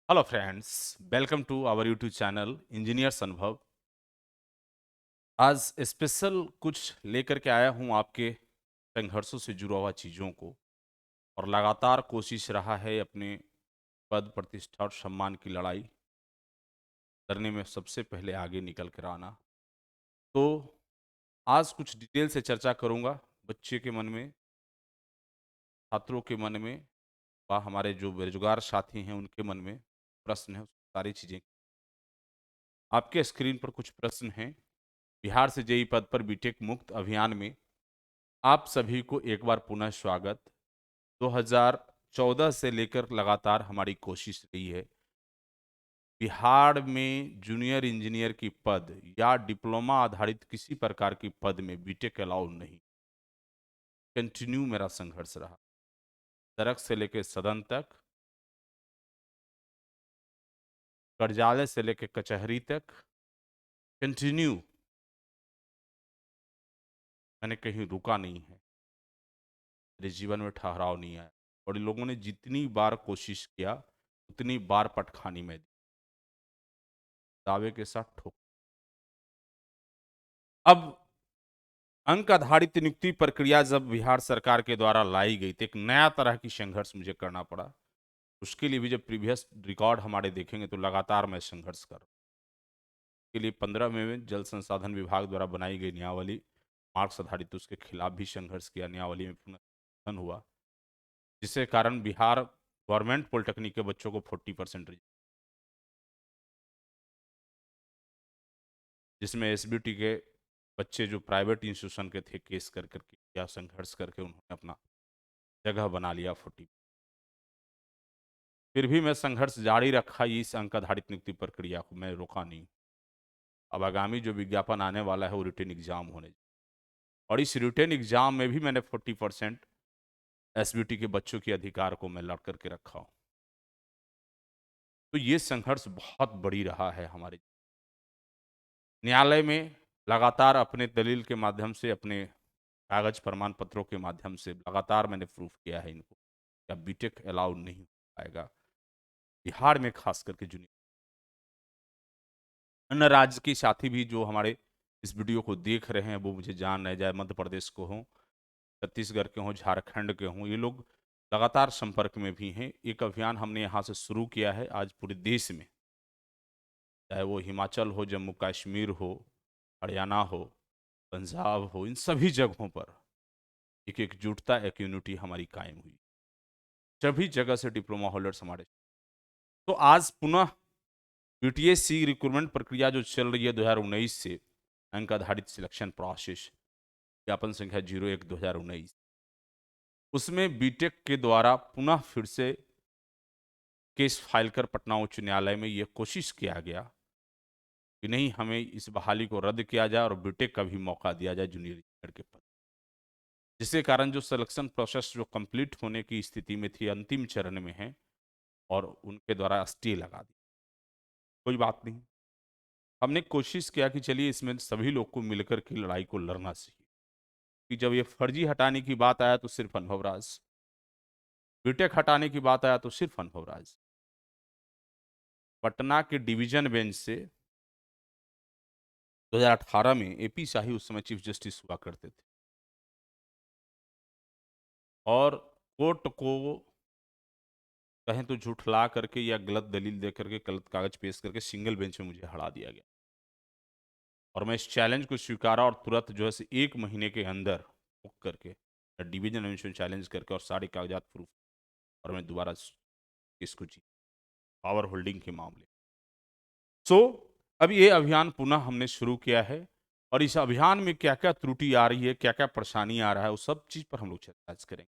Hello friends, welcome to our YouTube channel engineers Anubhav. आज special कुछ लेकर के आया हूं आपके संघर्षों से जुड़ा हुआ चीज़ों को। और लगातार कोशिश रहा है अपने पद प्रतिष्ठा और सम्मान की लड़ाई करने में सबसे पहले आगे निकल कर आना। तो आज कुछ डिटेल से चर्चा करूंगा बच्चे के मन में, छात्रों के मन में, व हमारे जो बेरोजगार साथी हैं उनके मन में प्रश्न है, सारी चीज़ें। आपके स्क्रीन पर कुछ प्रश्न हैं। बिहार से जेई पद पर बीटेक मुक्त अभियान में आप सभी को एक बार पुनः स्वागत। 2014 से लेकर लगातार हमारी कोशिश रही है बिहार में जूनियर इंजीनियर की पद या डिप्लोमा आधारित किसी प्रकार की पद में बीटेक अलाउ नहीं। कंटिन्यू मेरा संघर्ष रहा, सड़क से लेकर सदन तक, कार्यालय से लेकर कचहरी तक। कंटिन्यू, मैंने कहीं रुका नहीं है, मेरे जीवन में ठहराव नहीं आया। और इन लोगों ने जितनी बार कोशिश किया उतनी बार पटखानी में दी, दावे के साथ ठोक। अब अंक आधारित नियुक्ति प्रक्रिया जब बिहार सरकार के द्वारा लाई गई तो एक नया तरह की संघर्ष मुझे करना पड़ा। उसके लिए भी जब प्रीवियस रिकॉर्ड हमारे देखेंगे तो लगातार मैं संघर्ष कर रहा हूं। के लिए 15 में जल संसाधन विभाग द्वारा बनाई गई नियमावली मार्क्स आधारित, उसके खिलाफ भी संघर्ष किया। नियमावली में पुनर्गठन हुआ, जिसके कारण बिहार गवर्नमेंट पॉलिटेक्निक के बच्चों को 40%, जिसमें एसबीटी के बच्चे जो प्राइवेट इंस्टीट्यूशन के थे केस कर करके या संघर्ष करके उन्होंने अपना जगह बना लिया 40। फिर भी मैं संघर्ष जारी रखा, इस अंक आधारित नियुक्ति प्रक्रिया को मैं रोका नहीं। अब आगामी जो विज्ञापन आने वाला है वो रिटेन एग्जाम होने, और इस रिटेन एग्जाम में भी मैंने 40% एसबीटी के बच्चों के अधिकार को मैं लड़ करके रखा हूँ। तो ये संघर्ष बहुत बड़ी रहा है हमारे न्यायालय में। लगातार अपने दलील के माध्यम से, अपने कागज प्रमाण पत्रों के माध्यम से लगातार मैंने प्रूफ किया है इनको कि बीटेक अलाउड नहीं हो पाएगा बिहार में, खास करके जूनियर। अन्य राज्य के साथी भी जो हमारे इस वीडियो को देख रहे हैं वो मुझे जान रहे, चाहे मध्य प्रदेश को हों, छत्तीसगढ़ के हों, झारखंड के हों, ये लोग लगातार संपर्क में भी हैं। एक अभियान हमने यहाँ से शुरू किया है आज पूरे देश में, चाहे वो हिमाचल हो, जम्मू कश्मीर हो, हरियाणा हो, पंजाब हो, इन सभी जगहों पर एक एकजुटता, एक यूनिटी हमारी कायम हुई। सभी जगह से डिप्लोमा होल्डर्स हमारे। तो आज पुनः बीटीएससी रिक्रूटमेंट प्रक्रिया जो चल रही है 2019 से, अंक आधारित सिलेक्शन प्रोसेस, ज्ञापन संख्या 01/2019, उसमें बीटेक के द्वारा पुनः फिर से केस फाइल कर पटना उच्च न्यायालय में यह कोशिश किया गया कि नहीं, हमें इस बहाली को रद्द किया जाए और बीटेक का भी मौका दिया जाए जूनियर इंजीनियर के पद। जिसके कारण जो सिलेक्शन प्रोसेस जो कंप्लीट होने की स्थिति में थी, अंतिम चरण में है, और उनके द्वारा स्टे लगा दी। कोई बात नहीं, हमने कोशिश किया कि चलिए इसमें सभी लोग को मिलकर के लड़ाई को लड़ना चाहिए। कि जब ये फर्जी हटाने की बात आया तो सिर्फ अनुभवराज, बीटेक हटाने की बात आया तो सिर्फ अनुभवराज। पटना के डिवीजन बेंच से 2018 में एपी शाही उस समय चीफ जस्टिस हुआ करते थे, और कोर्ट को कहें तो झूठला करके या गलत दलील दे करके, गलत कागज पेश करके सिंगल बेंच में मुझे हरा दिया गया। और मैं इस चैलेंज को स्वीकारा और तुरंत जो है 1 महीने के अंदर बुक करके डिवीजन बेंच में चैलेंज करके और सारे कागजात प्रूफ, और मैं दोबारा केस को जीत, पावर होल्डिंग के मामले। सो अब ये अभियान पुनः हमने शुरू किया है, और इस अभियान में क्या क्या त्रुटि आ रही है, क्या क्या परेशानी आ रहा है, वो सब चीज़ पर हम लोग चर्चा करेंगे।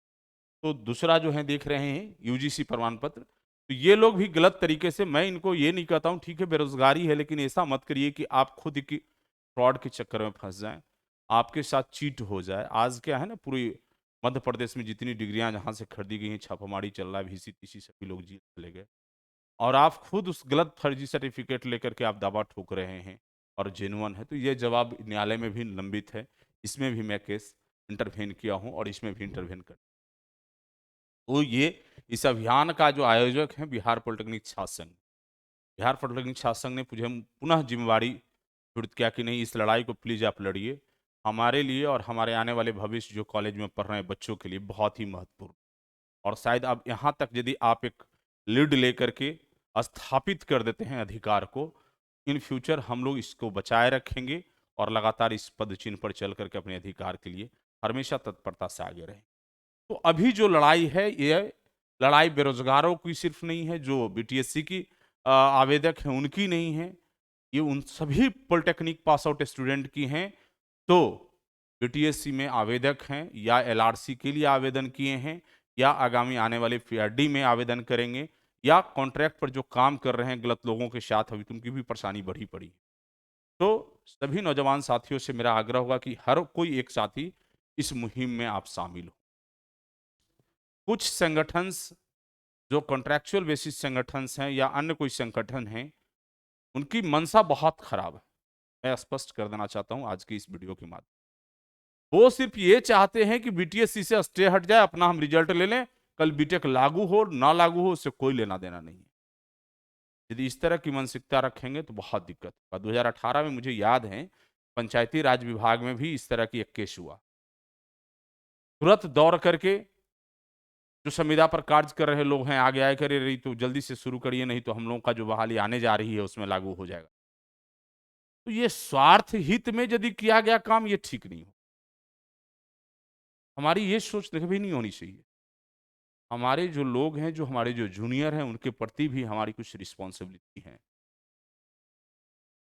तो दूसरा जो है देख रहे हैं यूजीसी प्रमाण पत्र, तो ये लोग भी गलत तरीके से, मैं इनको ये नहीं कहता हूँ ठीक है बेरोजगारी है, लेकिन ऐसा मत करिए कि आप खुद की फ्रॉड के चक्कर में फंस जाएं, आपके साथ चीट हो जाए। आज क्या है ना, पूरी मध्य प्रदेश में जितनी डिग्रियां जहां से खरीदी गई हैं, छापामारी चल रहा है, VC TC सभी लोग जेल चले गए, और आप खुद उस गलत फर्जी सर्टिफिकेट लेकर के आप दावा ठोक रहे हैं और जेनुअन है। तो ये जवाब न्यायालय में भी लंबित है, इसमें भी मैं केस इंटरवेन किया हूँ और इसमें भी इंटरवेन कर। तो ये इस अभियान का जो आयोजक है बिहार पॉलिटेक्निक छात्र संघ। बिहार पॉलिटेक्निक छात्र संघ ने मुझे पुनः जिम्मेवारी स्फुरित किया कि नहीं, इस लड़ाई को प्लीज आप लड़िए। हमारे लिए और हमारे आने वाले भविष्य जो कॉलेज में पढ़ रहे हैं बच्चों के लिए बहुत ही महत्वपूर्ण। और शायद अब यहाँ तक यदि आप एक लीड लेकर के स्थापित कर देते हैं अधिकार को, इन फ्यूचर हम लोग इसको बचाए रखेंगे और लगातार इस पद चिन्ह पर चल करके अपने अधिकार के लिए हमेशा तत्परता से आगे रहें। तो अभी जो लड़ाई है, ये लड़ाई बेरोजगारों की सिर्फ नहीं है, जो बीटीएससी की आवेदक हैं उनकी नहीं है, ये उन सभी पॉलिटेक्निक पास आउट स्टूडेंट की हैं। तो बीटीएससी में आवेदक हैं या एलआरसी के लिए आवेदन किए हैं या आगामी आने वाले पीआरडी में आवेदन करेंगे या कॉन्ट्रैक्ट पर जो काम कर रहे हैं गलत लोगों के साथ, अभी उनकी भी परेशानी बढ़ी पड़ी। तो सभी नौजवान साथियों से मेरा आग्रह होगा कि हर कोई एक साथी इस मुहिम में आप शामिल हो। कुछ संगठन जो कॉन्ट्रैक्चुअल बेसिस संगठन हैं या अन्य कोई संगठन हैं, उनकी मंशा बहुत खराब है। मैं स्पष्ट कर देना चाहता हूं आज की इस वीडियो के माध्यम। वो सिर्फ ये चाहते हैं कि बीटीएससी से स्टे हट जाए, अपना हम रिजल्ट ले लें, कल बीटेक लागू हो ना लागू हो उससे कोई लेना देना नहीं है। यदि इस तरह की मानसिकता रखेंगे तो बहुत दिक्कत होगा। 2018 में मुझे याद है पंचायती राज विभाग में भी इस तरह की एक केस हुआ। तुरंत दौड़ करके जो संविदा पर कार्य कर रहे लोग हैं आगे आए करे रही तो जल्दी से शुरू करिए, नहीं तो हम लोगों का जो बहाली आने जा रही है उसमें लागू हो जाएगा। तो ये स्वार्थ हित में यदि किया गया काम, ये ठीक नहीं हो। हमारी ये सोच कभी नहीं होनी चाहिए। हमारे जो लोग हैं, जो हमारे जो जूनियर हैं, उनके प्रति भी हमारी कुछ रिस्पॉन्सिबिलिटी है।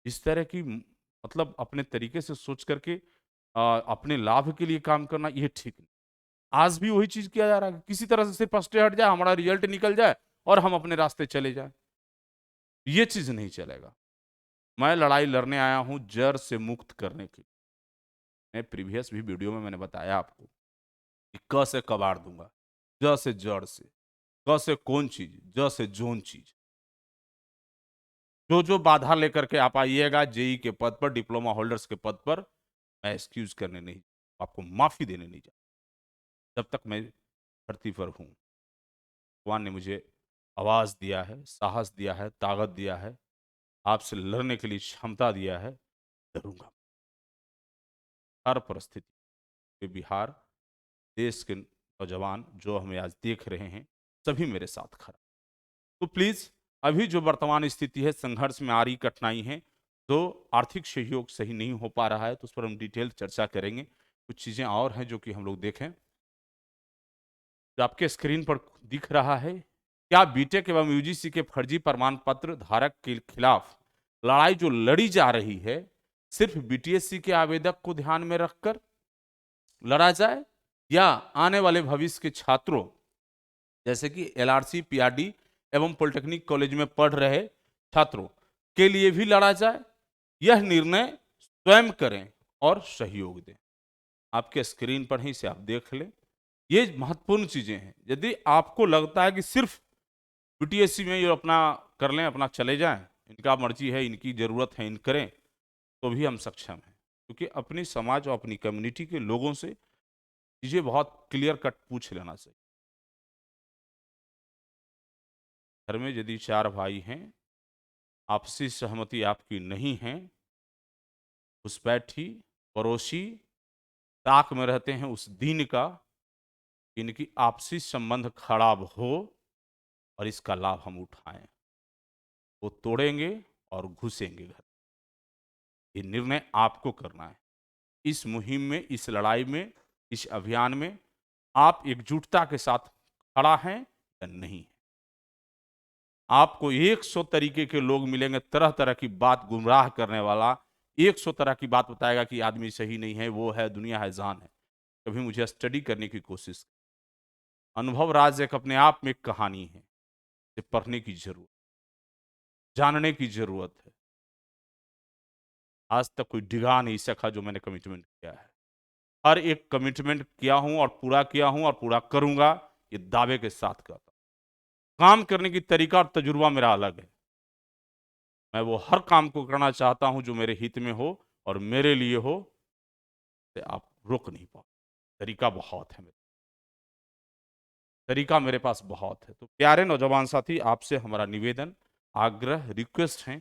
इस तरह की मतलब अपने तरीके से सोच करके अपने लाभ के लिए काम करना, ये ठीक नहीं। आज भी वही चीज किया जा रहा है, किसी तरह से सिर्फ फर्स्ट हट जाए, हमारा रिजल्ट निकल जाए और हम अपने रास्ते चले जाए। ये चीज नहीं चलेगा। मैं लड़ाई लड़ने आया हूं जड़ से मुक्त करने की। मैं प्रीवियस भी वीडियो में मैंने बताया आपको कि क से कबाड़ दूंगा, ज से जड़ से, क से कौन चीज, ज से जोन चीज। जो जो बाधा लेकर के आप आइएगा जेई के पद पर, डिप्लोमा होल्डर्स के पद पर, मैं एक्सक्यूज करने नहीं, आपको माफी देने नहीं जा। जब तक मैं धरती पर हूं, भगवान ने मुझे आवाज दिया है, साहस दिया है, ताकत दिया है, आपसे लड़ने के लिए क्षमता दिया है, लड़ूंगा हर परिस्थिति में। बिहार देश के नौजवान जो हमें आज देख रहे हैं, सभी मेरे साथ खड़ा। तो प्लीज अभी जो वर्तमान स्थिति है, संघर्ष में आ रही कठिनाई है, तो आर्थिक सहयोग सही नहीं हो पा रहा है, तो उस पर हम डिटेल चर्चा करेंगे। कुछ चीजें और हैं जो कि हम लोग देखें। जो आपके स्क्रीन पर दिख रहा है, क्या बीटेक एवं यूजीसी के फर्जी प्रमाण पत्र धारक के खिलाफ लड़ाई जो लड़ी जा रही है, सिर्फ बीटीएससी के आवेदक को ध्यान में रखकर लड़ा जाए, या आने वाले भविष्य के छात्रों जैसे कि एलआरसी, पीआरडी एवं पॉलिटेक्निक कॉलेज में पढ़ रहे छात्रों के लिए भी लड़ा जाए? यह निर्णय स्वयं करें और सहयोग दें। आपके स्क्रीन पर ही इसे आप देख लें। ये महत्वपूर्ण चीजें हैं। यदि आपको लगता है कि सिर्फ बीटीएससी में ये अपना कर लें, अपना चले जाएं, इनका मर्जी है, इनकी जरूरत है, इन करें, तो भी हम सक्षम हैं। क्योंकि अपने समाज और अपनी कम्युनिटी के लोगों से चीजें बहुत क्लियर कट पूछ लेना चाहिए। घर में यदि 4 भाई हैं, आपसी सहमति आपकी नहीं है, घुसपैठी पड़ोसी ताक में रहते हैं उस दिन का इनकी आपसी संबंध खराब हो और इसका लाभ हम उठाएं, वो तोड़ेंगे और घुसेंगे घर। ये निर्णय आपको करना है। इस मुहिम में, इस लड़ाई में, इस अभियान में आप एकजुटता के साथ खड़ा हैं या नहीं? आपको 100 तरीके के लोग मिलेंगे, तरह तरह की बात गुमराह करने वाला 100 तरह की बात बताएगा कि आदमी सही नहीं है, वो है, दुनिया है, जान है। कभी मुझे स्टडी करने की कोशिश। अनुभव राज एक अपने आप में एक कहानी है, इसे पढ़ने की जरूरत, जानने की जरूरत है। आज तक कोई डिगा नहीं सका जो मैंने कमिटमेंट किया है। हर एक कमिटमेंट किया हूं और पूरा करूंगा, ये दावे के साथ कहता हूं। काम करने की तरीका और तजुर्बा मेरा अलग है। मैं वो हर काम को करना चाहता हूं जो मेरे हित में हो और मेरे लिए हो, से आप रोक नहीं पाओ। तरीका बहुत है मेरा। तरीका मेरे पास बहुत है। तो प्यारे नौजवान साथी, आपसे हमारा निवेदन, आग्रह, रिक्वेस्ट है,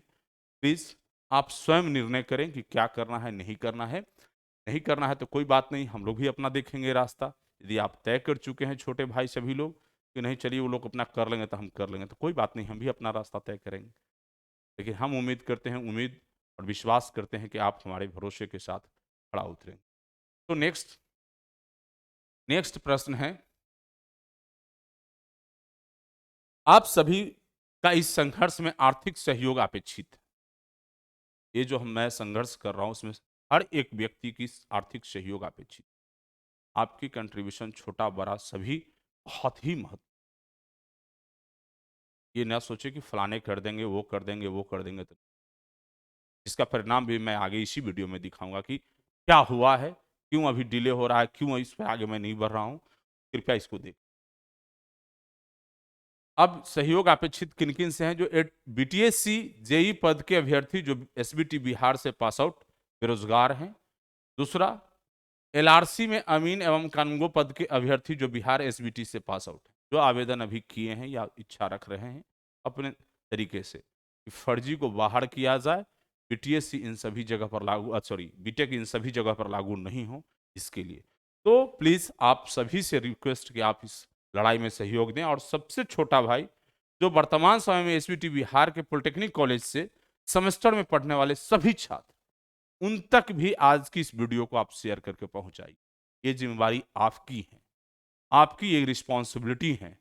प्लीज आप स्वयं निर्णय करें कि क्या करना है, नहीं करना है। नहीं करना है तो कोई बात नहीं, हम लोग भी अपना देखेंगे रास्ता। यदि आप तय कर चुके हैं छोटे भाई सभी लोग कि नहीं चलिए वो लोग अपना कर लेंगे तो हम कर लेंगे, तो कोई बात नहीं, हम भी अपना रास्ता तय करेंगे। लेकिन हम उम्मीद करते हैं, उम्मीद और विश्वास करते हैं कि आप हमारे भरोसे के साथ खड़ा उतरेंगे। तो नेक्स्ट नेक्स्ट प्रश्न है, आप सभी का इस संघर्ष में आर्थिक सहयोग अपेक्षित है। ये जो मैं संघर्ष कर रहा हूं उसमें हर एक व्यक्ति की आर्थिक सहयोग अपेक्षित। आपकी कंट्रीब्यूशन छोटा बड़ा सभी बहुत ही महत्व। ये ना सोचे कि फलाने कर देंगे, वो कर देंगे, वो कर देंगे, तो इसका परिणाम भी मैं आगे इसी वीडियो में दिखाऊंगा कि क्या हुआ है, क्यों अभी डिले हो रहा है, क्यों इस पर आगे मैं नहीं बढ़ रहा हूं। कृपया इसको देख। अब सहयोग अपेक्षित किन किन से हैं? जो बीटीएससी जेई पद के अभ्यर्थी जो एसबीटी बिहार से पास आउट बेरोजगार हैं। दूसरा, एलआरसी में अमीन एवं कानूंगो पद के अभ्यर्थी जो बिहार एसबीटी से पास आउट हैं, जो आवेदन अभी किए हैं या इच्छा रख रहे हैं अपने तरीके से कि फर्जी को बाहर किया जाए। बीटीएससी इन सभी जगह पर लागू, सॉरी, बीटेक इन सभी जगह पर लागू नहीं हो, इसके लिए तो प्लीज आप सभी से रिक्वेस्ट कि आप इस लड़ाई में सहयोग दें। और सबसे छोटा भाई जो वर्तमान समय में एसबीटी बिहार के पॉलिटेक्निक कॉलेज से सेमेस्टर में पढ़ने वाले सभी छात्र, उन तक भी आज की इस वीडियो को आप शेयर करके पहुंचाइए। ये जिम्मेवारी आपकी है, आपकी ये रिस्पॉन्सिबिलिटी है।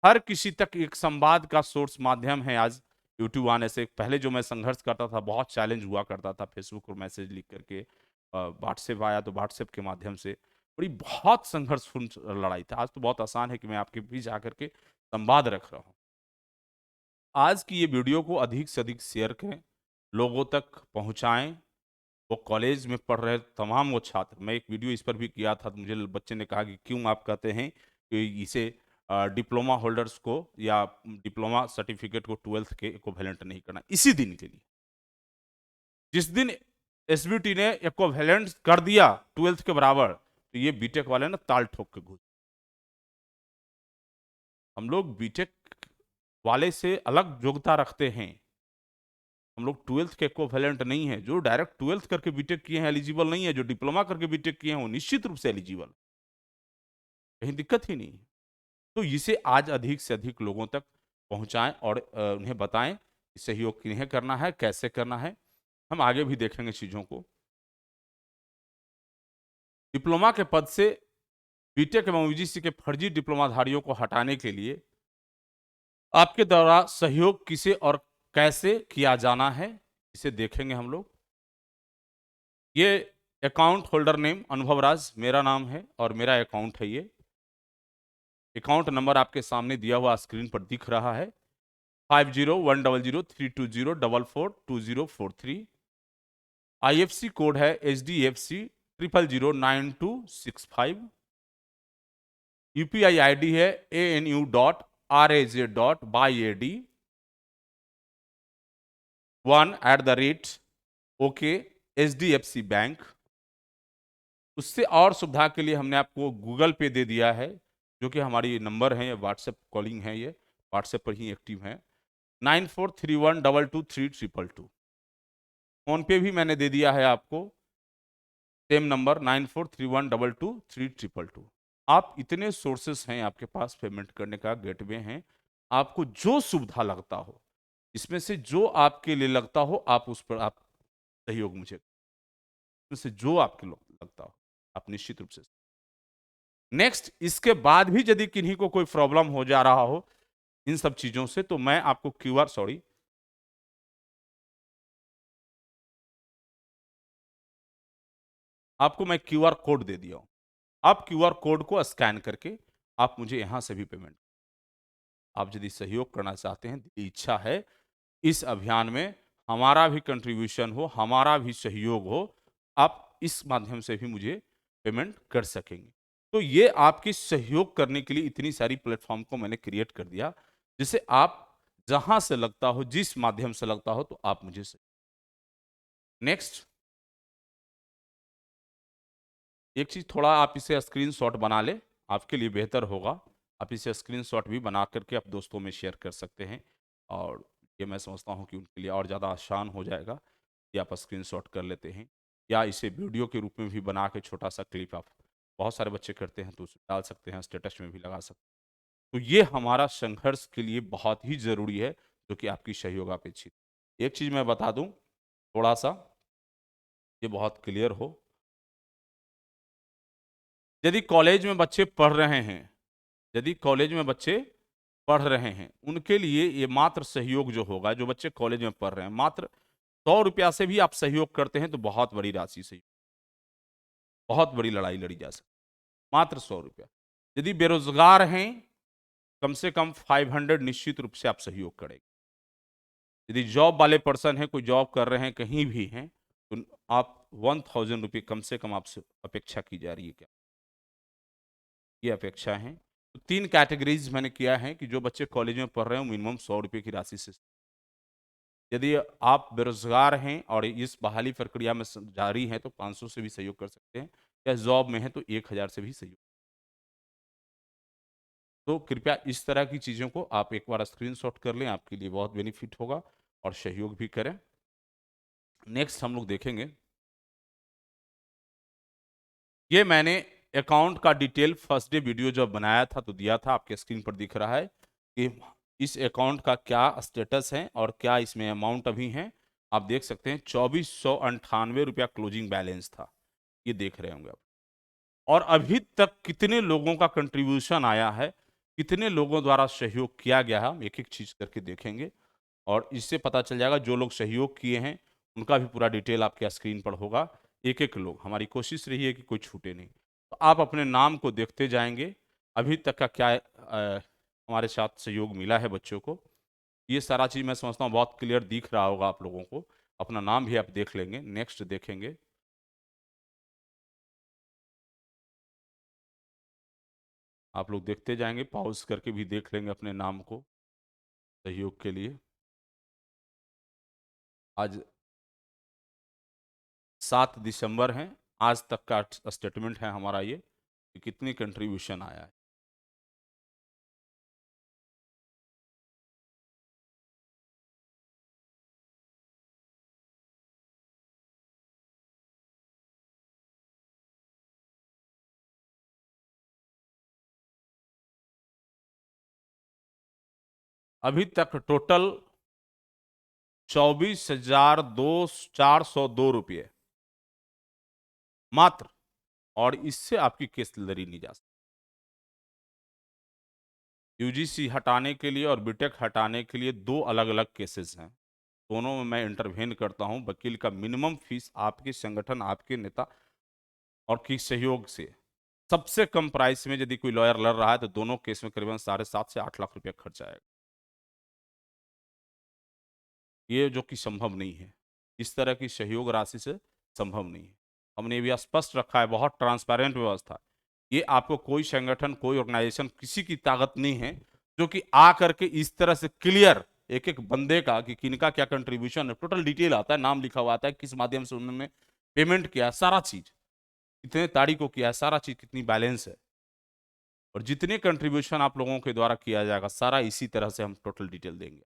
हर किसी तक एक संवाद का सोर्स माध्यम है आज यूट्यूब आने से। पहले जो मैं संघर्ष करता था, बहुत चैलेंज हुआ करता था, फेसबुक पर मैसेज लिख करके, व्हाट्सएप आया तो व्हाट्सएप के माध्यम से बड़ी बहुत संघर्षपूर्ण लड़ाई था। आज तो बहुत आसान है कि मैं आपके बीच आकर के संवाद रख रहा हूँ। आज की ये वीडियो को अधिक से अधिक शेयर करें, लोगों तक पहुंचाएं। वो कॉलेज में पढ़ रहे तमाम वो छात्र, मैं एक वीडियो इस पर भी किया था, तो मुझे बच्चे ने कहा कि क्यों आप कहते हैं कि इसे डिप्लोमा होल्डर्स को या डिप्लोमा सर्टिफिकेट को 12th के इक्विवेलेंट नहीं करना। इसी दिन के लिए, जिस दिन एसबीटी ने इक्विवेलेंट कर दिया 12th के बराबर, तो ये बीटेक वाले ना ताल ठोक के घुस। हम लोग बीटेक वाले से अलग योग्यता रखते हैं। हम लोग 12th के इक्विवेलेंट नहीं है। जो डायरेक्ट 12th करके बीटेक किए हैं एलिजिबल नहीं है, जो डिप्लोमा करके बीटेक किए हैं वो निश्चित रूप से एलिजिबल, कहीं दिक्कत ही नहीं। तो इसे आज अधिक से अधिक लोगों तक पहुंचाएं और उन्हें बताएं कि सहयोग किन्हें करना है, कैसे करना है। हम आगे भी देखेंगे चीजों को। डिप्लोमा के पद से बीटेक एवं यूजीसी के फर्जी डिप्लोमाधारियों को हटाने के लिए आपके द्वारा सहयोग किसे और कैसे किया जाना है, इसे देखेंगे हम लोग। ये अकाउंट होल्डर नेम अनुभव राज मेरा नाम है और मेरा अकाउंट है। ये अकाउंट नंबर आपके सामने दिया हुआ स्क्रीन पर दिख रहा है, 50100320442043। आईएफसी कोड है HDFC 0009265। यूपीआई आईडी है anu.raj.byad1@OK HDFC बैंक। उससे और सुविधा के लिए हमने आपको गूगल पे दे दिया है, जो कि हमारी नंबर है, ये व्हाट्सएप कॉलिंग है, ये व्हाट्सएप पर ही एक्टिव है, 9431223222। फोन पे भी मैंने दे दिया है आपको, सेम नंबर 9431223222। आप इतने सोर्सेस हैं आपके पास पेमेंट करने का, गेटवे हैं, आपको जो सुविधा लगता हो, इसमें से जो आपके लिए लगता हो आप उस पर आप सहयोग मुझे, इसमें से जो आपके लगता हो आप निश्चित रूप से। नेक्स्ट, इसके बाद भी यदि किन्हीं को कोई प्रॉब्लम हो जा रहा हो इन सब चीजों से, तो मैं आपको क्यूआर, सॉरी, आपको मैं क्यूआर कोड दे दिया हूं। आप क्यूआर कोड को स्कैन करके आप मुझे यहां से भी पेमेंट, आप यदि सहयोग करना चाहते हैं, इच्छा है इस अभियान में हमारा भी कंट्रीब्यूशन हो, हमारा भी सहयोग हो, आप इस माध्यम से भी मुझे पेमेंट कर सकेंगे। तो ये आपकी सहयोग करने के लिए इतनी सारी प्लेटफॉर्म को मैंने क्रिएट कर दिया, जिसे आप जहां से लगता हो, जिस माध्यम से लगता हो, तो आप मुझे। नेक्स्ट, एक चीज थोड़ा आप इसे स्क्रीनशॉट बना ले, आपके लिए बेहतर होगा। आप इसे स्क्रीनशॉट भी बना करके आप दोस्तों में शेयर कर सकते हैं, और ये मैं समझता हूँ कि उनके लिए और ज़्यादा आसान हो जाएगा कि आप स्क्रीनशॉट कर लेते हैं, या इसे वीडियो के रूप में भी बना के छोटा सा क्लिप आप, बहुत सारे बच्चे करते हैं तो उसे डाल सकते हैं, स्टेटस में भी लगा सकते हैं। तो ये हमारा संघर्ष के लिए बहुत ही ज़रूरी है, जो कि आपकी सहयोग अपेक्षित। एक चीज़ मैं बता दूं, थोड़ा सा ये बहुत क्लियर हो, यदि कॉलेज में बच्चे पढ़ रहे हैं, यदि कॉलेज में बच्चे पढ़ रहे हैं, उनके लिए ये मात्र सहयोग जो होगा, जो बच्चे कॉलेज में पढ़ रहे हैं, मात्र 100 रुपया से भी आप सहयोग करते हैं तो बहुत बड़ी राशि से, बहुत बड़ी लड़ाई लड़ी जा सकती, मात्र 100 रुपया। यदि बेरोजगार हैं, कम से कम 500 निश्चित रूप से आप सहयोग करेंगे। यदि जॉब वाले पर्सन हैं, कोई जॉब कर रहे हैं, कहीं भी हैं, तो आप 1000 रुपये कम से कम आपसे अपेक्षा की जा रही है क्या? ये अपेक्षा है। तो 3 कैटेगरीज मैंने किया है कि जो बच्चे कॉलेज में पढ़ रहे हैं, मिनिमम 100 रुपये की राशि से। यदि आप बेरोजगार हैं और इस बहाली प्रक्रिया में जारी हैं, तो 500 से भी सहयोग कर सकते हैं, या जॉब में है तो 1000 से भी सहयोग। तो कृपया इस तरह की चीज़ों को आप एक बार स्क्रीनशॉट कर लें, आपके लिए बहुत बेनिफिट होगा, और सहयोग भी करें। नेक्स्ट हम लोग देखेंगे, ये मैंने अकाउंट का डिटेल फर्स्ट डे वीडियो जब बनाया था तो दिया था, आपके स्क्रीन पर दिख रहा है कि इस अकाउंट का क्या स्टेटस है और क्या इसमें अमाउंट अभी है। आप देख सकते हैं 2498 रुपया क्लोजिंग बैलेंस था, ये देख रहे होंगे आप। और अभी तक कितने लोगों का कंट्रीब्यूशन आया है, कितने लोगों द्वारा सहयोग किया गया है, हम एक एक चीज करके देखेंगे, और इससे पता चल जाएगा जो लोग सहयोग किए हैं उनका भी पूरा डिटेल आपके स्क्रीन पर होगा। एक एक लोग, हमारी कोशिश रही है कि कोई छूटे नहीं, तो आप अपने नाम को देखते जाएंगे अभी तक का क्या हमारे साथ सहयोग मिला है बच्चों को। ये सारा चीज़ मैं समझता हूँ बहुत क्लियर दिख रहा होगा आप लोगों को। अपना नाम भी आप देख लेंगे। नेक्स्ट देखेंगे, आप लोग देखते जाएंगे, पॉज करके भी देख लेंगे अपने नाम को सहयोग के लिए। आज 7 दिसंबर है, आज तक का स्टेटमेंट है हमारा ये कि कितनी कंट्रीब्यूशन आया है। अभी तक टोटल 24,402 रुपये मात्र, और इससे आपकी केस लड़ी नहीं जा सकती। यूजीसी हटाने के लिए और बीटेक हटाने के लिए दो अलग अलग केसेस हैं, दोनों में मैं इंटरवेन करता हूं। वकील का मिनिमम फीस आपके संगठन, आपके नेता और की सहयोग से सबसे कम प्राइस में यदि कोई लॉयर लड़ रहा है तो दोनों केस में करीबन 7.5 से 8 लाख रुपया खर्च आएगा, ये जो कि संभव नहीं है। इस तरह की सहयोग राशि से संभव नहीं है। हमने ये भी स्पष्ट रखा है, बहुत ट्रांसपेरेंट व्यवस्था। ये आपको कोई संगठन, कोई ऑर्गेनाइजेशन, किसी की ताकत नहीं है जो कि आ करके इस तरह से क्लियर एक एक बंदे का कि किनका क्या कंट्रीब्यूशन है, टोटल डिटेल आता है, नाम लिखा हुआ आता है, किस माध्यम से उन्होंने पेमेंट किया, सारा चीज, कितने तारीख को किया, सारा चीज, कितनी बैलेंस है, और जितने कंट्रीब्यूशन आप लोगों के द्वारा किया जाएगा सारा इसी तरह से हम टोटल डिटेल देंगे।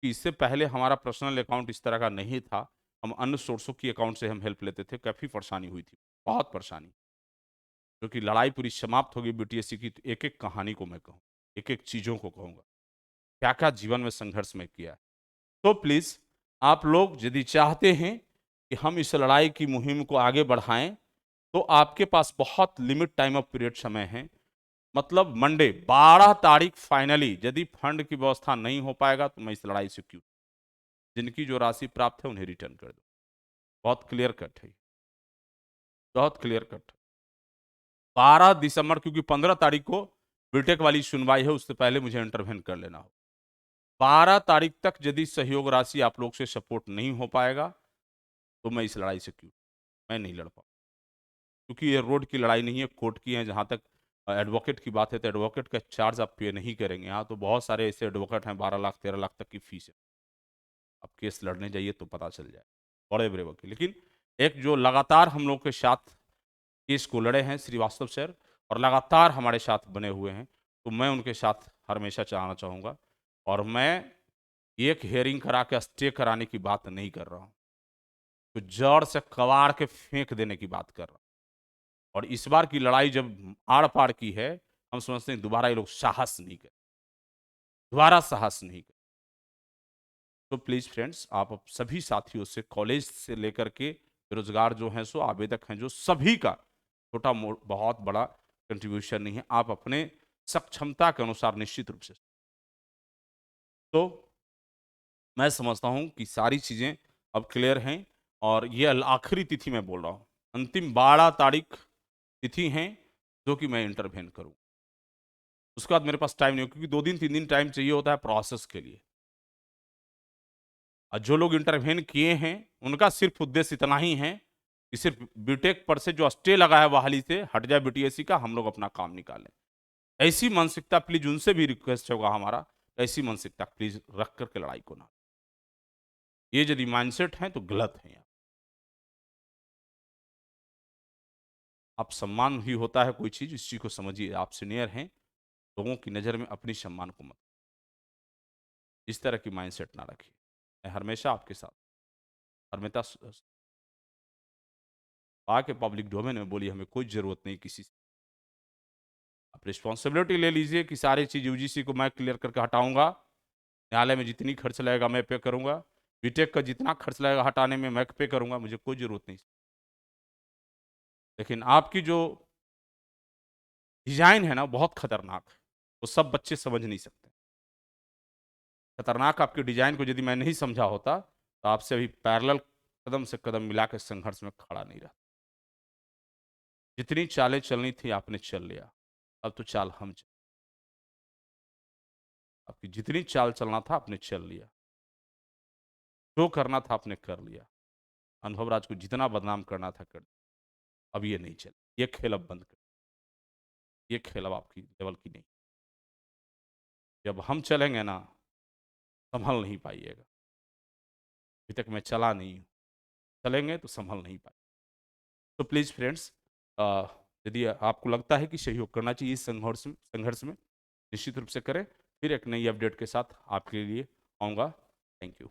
कि इससे पहले हमारा पर्सनल अकाउंट इस तरह का नहीं था, हम अन्य सोर्सों की अकाउंट से हम हेल्प लेते थे, काफ़ी परेशानी हुई थी, बहुत परेशानी। क्योंकि लड़ाई पूरी समाप्त होगी बीटीएससी की, तो एक एक कहानी को मैं कहूँ, एक एक चीज़ों को कहूँगा, क्या क्या जीवन में संघर्ष में किया है। तो प्लीज़ आप लोग यदि चाहते हैं कि हम इस लड़ाई की मुहिम को आगे बढ़ाएं, तो आपके पास बहुत लिमिट टाइम ऑफ पीरियड समय है। मतलब मंडे 12 तारीख फाइनली, यदि फंड की व्यवस्था नहीं हो पाएगा तो मैं इस लड़ाई से क्यों, जिनकी जो राशि प्राप्त है उन्हें रिटर्न कर दो। बहुत क्लियर कट है, बहुत क्लियर कट। 12 दिसंबर, क्योंकि 15 तारीख को बीटेक वाली सुनवाई है, उससे पहले मुझे इंटरवेन कर लेना हो। 12 तारीख तक यदि सहयोग राशि आप लोग से सपोर्ट नहीं हो पाएगा तो मैं इस लड़ाई से क्यों, मैं नहीं लड़ पाऊँ। क्योंकि ये रोड की लड़ाई नहीं है, कोर्ट की है। जहाँ तक एडवोकेट की बात है तो एडवोकेट का चार्ज आप पे नहीं करेंगे। यहाँ तो बहुत सारे ऐसे एडवोकेट हैं, 12 लाख 13 लाख तक की फीस है। अब केस लड़ने जाइए तो पता चल जाए, बड़े बड़े वकील। लेकिन एक जो लगातार हम लोग के साथ केस को लड़े हैं श्रीवास्तव सर, और लगातार हमारे साथ बने हुए हैं, तो मैं उनके साथ हमेशा चलाना चाहूँगा। और मैं एक हियरिंग करा के स्टे कराने की बात नहीं कर रहा हूँ, तो जड़ से कबाड़ के फेंक देने की बात कर रहा हूँ। और इस बार की लड़ाई जब आड़ पाड़ की है, हम समझते हैं दोबारा ये लोग साहस नहीं कर, दोबारा साहस नहीं कर। तो प्लीज फ्रेंड्स, आप सभी साथियों से, कॉलेज से लेकर के बेरोजगार जो हैं, सो आवेदक हैं जो, सभी का छोटा बहुत बड़ा कंट्रीब्यूशन नहीं है, आप अपने सक्षमता के अनुसार निश्चित रूप से। तो मैं समझता हूं कि सारी चीजें अब क्लियर हैं, और ये आखिरी तिथि मैं बोल रहा हूं, अंतिम 12 तारीख तिथि है जो कि मैं इंटरवेन करूं। उसके बाद मेरे पास टाइम नहीं हो, क्योंकि 2 दिन 3 दिन टाइम चाहिए होता है प्रोसेस के लिए। और जो लोग इंटरवेन किए हैं उनका सिर्फ उद्देश्य इतना ही है कि सिर्फ बीटेक पर से जो स्टे लगा है बहाली से हट जाए, बीटीएससी का, हम लोग अपना काम निकालें। ऐसी मानसिकता प्लीज, उनसे भी रिक्वेस्ट होगा हमारा, ऐसी मानसिकता प्लीज रख करके लड़ाई को ना, ये यदि माइंडसेट है तो गलत है। आप सम्मान ही होता है कोई चीज, इस चीज को समझिए। आप सीनियर हैं, लोगों की नजर में अपनी सम्मान को मत, इस तरह की माइंडसेट ना रखिए। मैं हमेशा आपके साथ, हमेशा आके पब्लिक डोमेन में बोली, हमें कोई जरूरत नहीं किसी से। आप रिस्पॉन्सिबिलिटी ले लीजिए कि सारी चीज यूजीसी को मैं क्लियर करके हटाऊंगा, न्यायालय में जितनी खर्च लगेगा मैं पे करूंगा, बीटेक का जितना खर्च लगेगा हटाने में मैं पे करूंगा, मुझे कोई जरूरत नहीं। लेकिन आपकी जो डिजाइन है ना, बहुत खतरनाक है, वो सब बच्चे समझ नहीं सकते। खतरनाक आपकी डिजाइन को यदि मैं नहीं समझा होता तो आपसे अभी पैरेलल कदम से कदम मिला के संघर्ष में खड़ा नहीं रहा। जितनी चालें चलनी थी आपने चल लिया, अब तो चाल हम चल, आपकी जितनी चाल चलना था आपने चल लिया, जो करना था आपने कर लिया, अनुभव राज को जितना बदनाम करना था कर, अब ये नहीं चल, ये खेल अब बंद कर, ये खेल अब आपकी लेवल की नहीं। जब हम चलेंगे ना, संभल नहीं पाइएगा। अभी तक मैं चला नहीं हूँ, चलेंगे तो संभल नहीं पाए। तो प्लीज़ फ्रेंड्स, यदि आपको लगता है कि सहयोग करना चाहिए इस संघर्ष में, निश्चित रूप से करें। फिर एक नई अपडेट के साथ आपके लिए आऊँगा। Thank you.